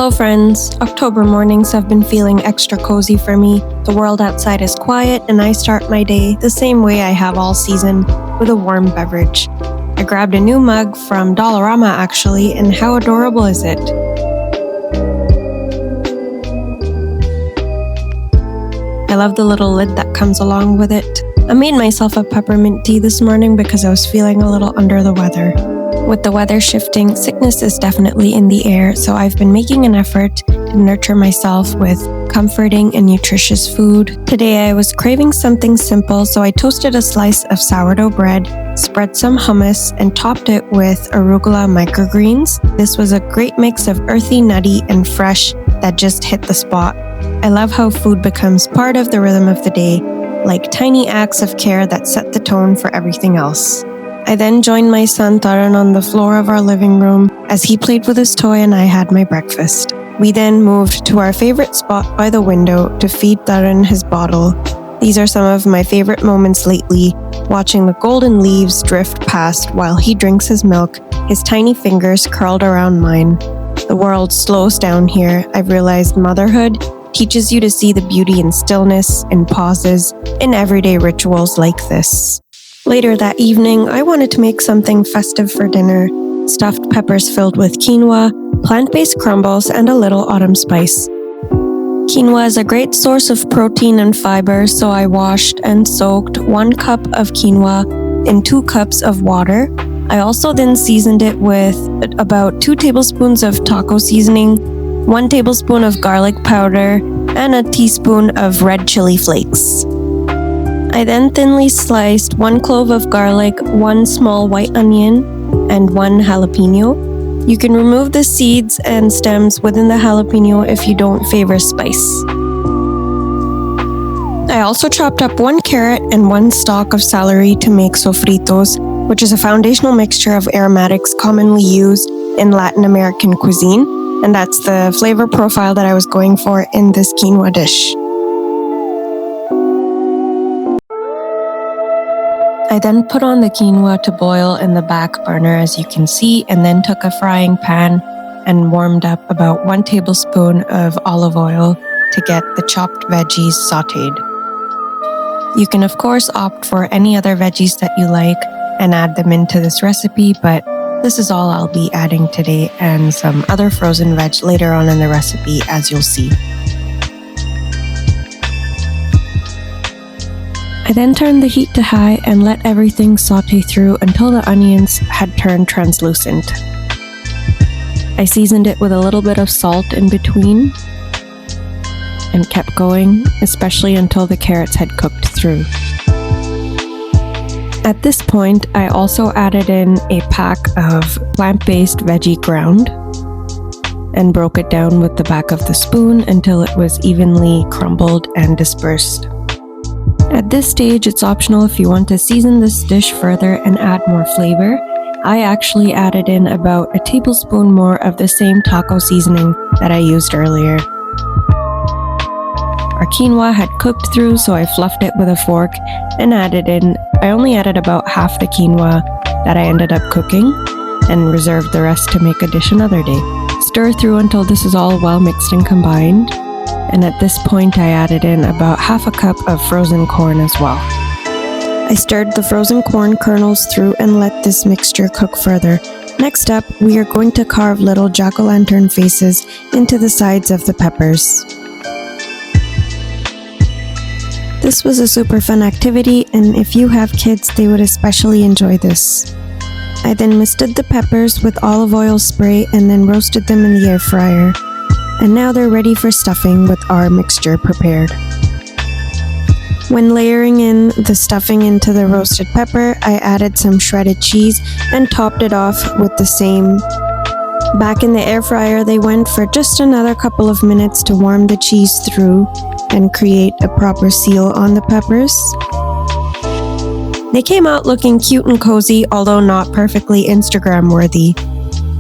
Hello friends, October mornings have been feeling extra cozy for me. The world outside is quiet and I start my day the same way I have all season, with a warm beverage. I grabbed a new mug from Dollarama actually, and how adorable is it? I love the little lid that comes along with it. I made myself a peppermint tea this morning because I was feeling a little under the weather. With the weather shifting, sickness is definitely in the air, so I've been making an effort to nurture myself with comforting and nutritious food. Today I was craving something simple, so I toasted a slice of sourdough bread, spread some hummus, and topped it with arugula microgreens. This was a great mix of earthy, nutty, and fresh that just hit the spot. I love how food becomes part of the rhythm of the day, like tiny acts of care that set the tone for everything else. I then joined my son Taran on the floor of our living room as he played with his toy and I had my breakfast. We then moved to our favorite spot by the window to feed Taran his bottle. These are some of my favorite moments lately, watching the golden leaves drift past while he drinks his milk, his tiny fingers curled around mine. The world slows down here. I've realized motherhood teaches you to see the beauty in stillness, in pauses, in everyday rituals like this. Later that evening, I wanted to make something festive for dinner. Stuffed peppers filled with quinoa, plant-based crumbles, and a little autumn spice. Quinoa is a great source of protein and fiber, so I washed and soaked 1 cup of quinoa in 2 cups of water. I also then seasoned it with about 2 tablespoons of taco seasoning, 1 tablespoon of garlic powder, and a teaspoon of red chili flakes. I then thinly sliced 1 clove of garlic, 1 small white onion, and 1 jalapeno. You can remove the seeds and stems within the jalapeno if you don't favor spice. I also chopped up 1 carrot and 1 stalk of celery to make sofritos, which is a foundational mixture of aromatics commonly used in Latin American cuisine, and that's the flavor profile that I was going for in this quinoa dish. I then put on the quinoa to boil in the back burner, as you can see, and then took a frying pan and warmed up about 1 tablespoon of olive oil to get the chopped veggies sautéed. You can of course opt for any other veggies that you like and add them into this recipe, but this is all I'll be adding today, and some other frozen veg later on in the recipe, as you'll see. I then turned the heat to high and let everything saute through until the onions had turned translucent. I seasoned it with a little bit of salt in between and kept going, especially until the carrots had cooked through. At this point, I also added in a pack of plant-based veggie ground and broke it down with the back of the spoon until it was evenly crumbled and dispersed. At this stage, it's optional if you want to season this dish further and add more flavor. I actually added in about a tablespoon more of the same taco seasoning that I used earlier. Our quinoa had cooked through, so I fluffed it with a fork and I only added about half the quinoa that I ended up cooking and reserved the rest to make a dish another day. Stir through until this is all well mixed and combined. And at this point, I added in about half a cup of frozen corn as well. I stirred the frozen corn kernels through and let this mixture cook further. Next up, we are going to carve little jack-o'-lantern faces into the sides of the peppers. This was a super fun activity, and if you have kids, they would especially enjoy this. I then misted the peppers with olive oil spray and then roasted them in the air fryer. And now they're ready for stuffing with our mixture prepared. When layering in the stuffing into the roasted pepper, I added some shredded cheese and topped it off with the same. Back in the air fryer, they went for just another couple of minutes to warm the cheese through and create a proper seal on the peppers. They came out looking cute and cozy, although not perfectly Instagram worthy.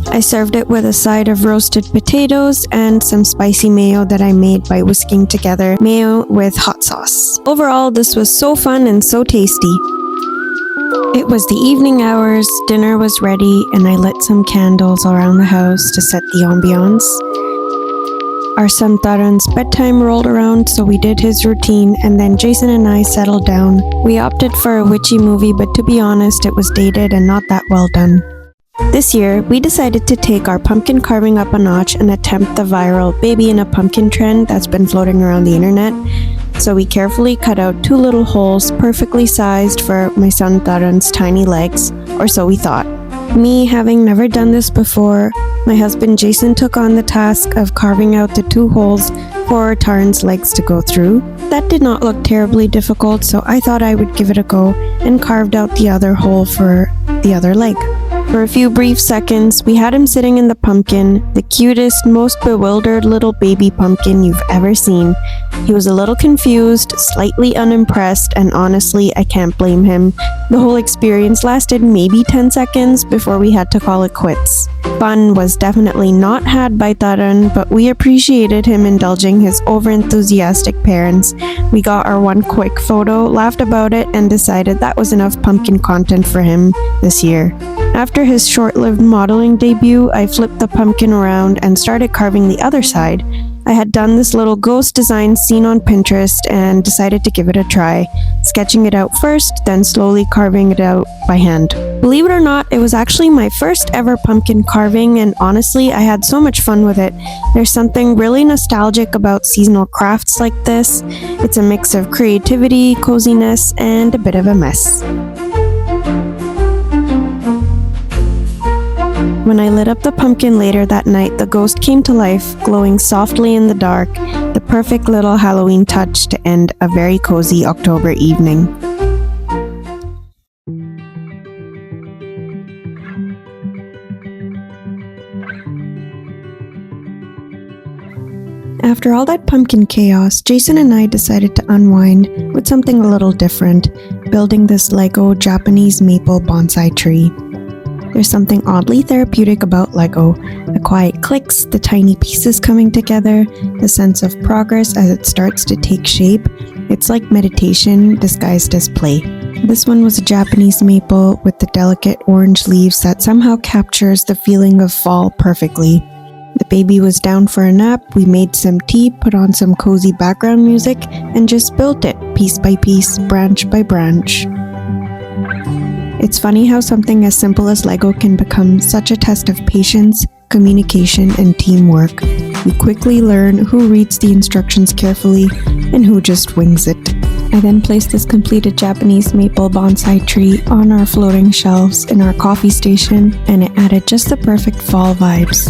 I served it with a side of roasted potatoes and some spicy mayo that I made by whisking together mayo with hot sauce. Overall, this was so fun and so tasty. It was the evening hours, dinner was ready, and I lit some candles around the house to set the ambiance. Our son Taran's bedtime rolled around, so we did his routine, and then Jason and I settled down. We opted for a witchy movie, but to be honest, it was dated and not that well done. This year, we decided to take our pumpkin carving up a notch and attempt the viral baby in a pumpkin trend that's been floating around the internet. So we carefully cut out 2 little holes perfectly sized for my son Taran's tiny legs, or so we thought. Me having never done this before, my husband Jason took on the task of carving out the 2 holes for Taran's legs to go through. That did not look terribly difficult, so I thought I would give it a go and carved out the other hole for the other leg. For a few brief seconds, we had him sitting in the pumpkin, the cutest, most bewildered little baby pumpkin you've ever seen. He was a little confused, slightly unimpressed, and honestly, I can't blame him. The whole experience lasted maybe 10 seconds before we had to call it quits. Fun was definitely not had by Taran, but we appreciated him indulging his over-enthusiastic parents. We got our one quick photo, laughed about it, and decided that was enough pumpkin content for him this year. After his short-lived modeling debut, I flipped the pumpkin around and started carving the other side. I had done this little ghost design seen on Pinterest and decided to give it a try, sketching it out first, then slowly carving it out by hand. Believe it or not, it was actually my first ever pumpkin carving, and honestly, I had so much fun with it. There's something really nostalgic about seasonal crafts like this. It's a mix of creativity, coziness, and a bit of a mess. When I lit up the pumpkin later that night, the ghost came to life, glowing softly in the dark, the perfect little Halloween touch to end a very cozy October evening. After all that pumpkin chaos, Jason and I decided to unwind with something a little different, building this Lego Japanese maple bonsai tree. There's something oddly therapeutic about Lego. The quiet clicks, the tiny pieces coming together, the sense of progress as it starts to take shape. It's like meditation disguised as play. This one was a Japanese maple with the delicate orange leaves that somehow captures the feeling of fall perfectly. The baby was down for a nap, we made some tea, put on some cozy background music, and just built it piece by piece, branch by branch. It's funny how something as simple as Lego can become such a test of patience, communication, and teamwork. You quickly learn who reads the instructions carefully and who just wings it. I then placed this completed Japanese maple bonsai tree on our floating shelves in our coffee station, and it added just the perfect fall vibes.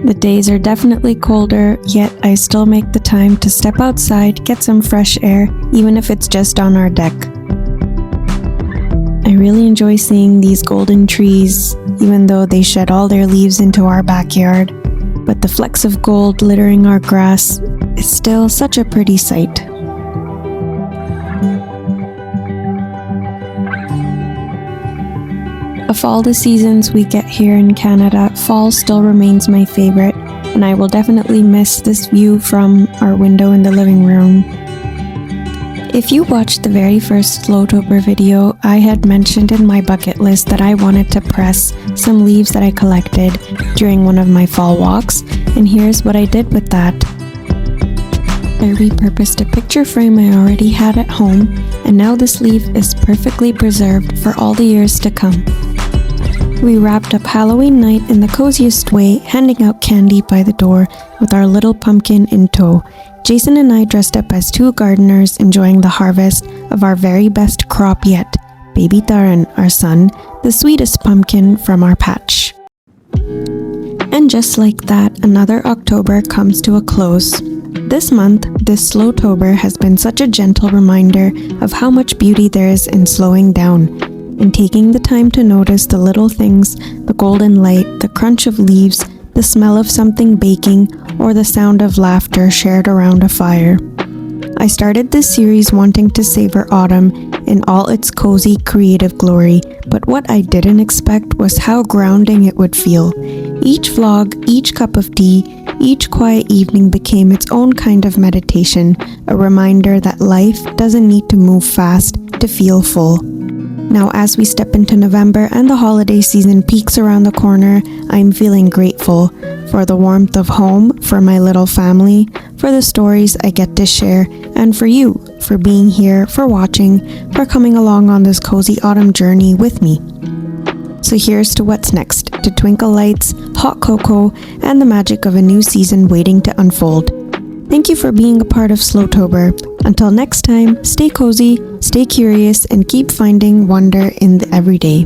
The days are definitely colder, yet I still make the time to step outside, get some fresh air, even if it's just on our deck. I really enjoy seeing these golden trees, even though they shed all their leaves into our backyard. But the flecks of gold littering our grass is still such a pretty sight. Of all the seasons we get here in Canada, fall still remains my favorite, and I will definitely miss this view from our window in the living room. If you watched the very first Slowtober video, I had mentioned in my bucket list that I wanted to press some leaves that I collected during one of my fall walks, and here's what I did with that. I repurposed a picture frame I already had at home, and now this leaf is perfectly preserved for all the years to come. We wrapped up Halloween night in the coziest way, handing out candy by the door with our little pumpkin in tow. Jason and I dressed up as 2 gardeners enjoying the harvest of our very best crop yet, baby Taran, our son, the sweetest pumpkin from our patch. And just like that, another October comes to a close. This month, this Slowtober has been such a gentle reminder of how much beauty there is in slowing down, and taking the time to notice the little things, the golden light, the crunch of leaves, the smell of something baking, or the sound of laughter shared around a fire. I started this series wanting to savor autumn in all its cozy, creative glory, but what I didn't expect was how grounding it would feel. Each vlog, each cup of tea, each quiet evening became its own kind of meditation, a reminder that life doesn't need to move fast to feel full. Now, as we step into November and the holiday season peaks around the corner, I'm feeling grateful for the warmth of home, for my little family, for the stories I get to share, and for you, for being here, for watching, for coming along on this cozy autumn journey with me. So here's to what's next, to twinkle lights, hot cocoa, and the magic of a new season waiting to unfold. Thank you for being a part of Slowtober. Until next time, stay cozy, stay curious, and keep finding wonder in the everyday.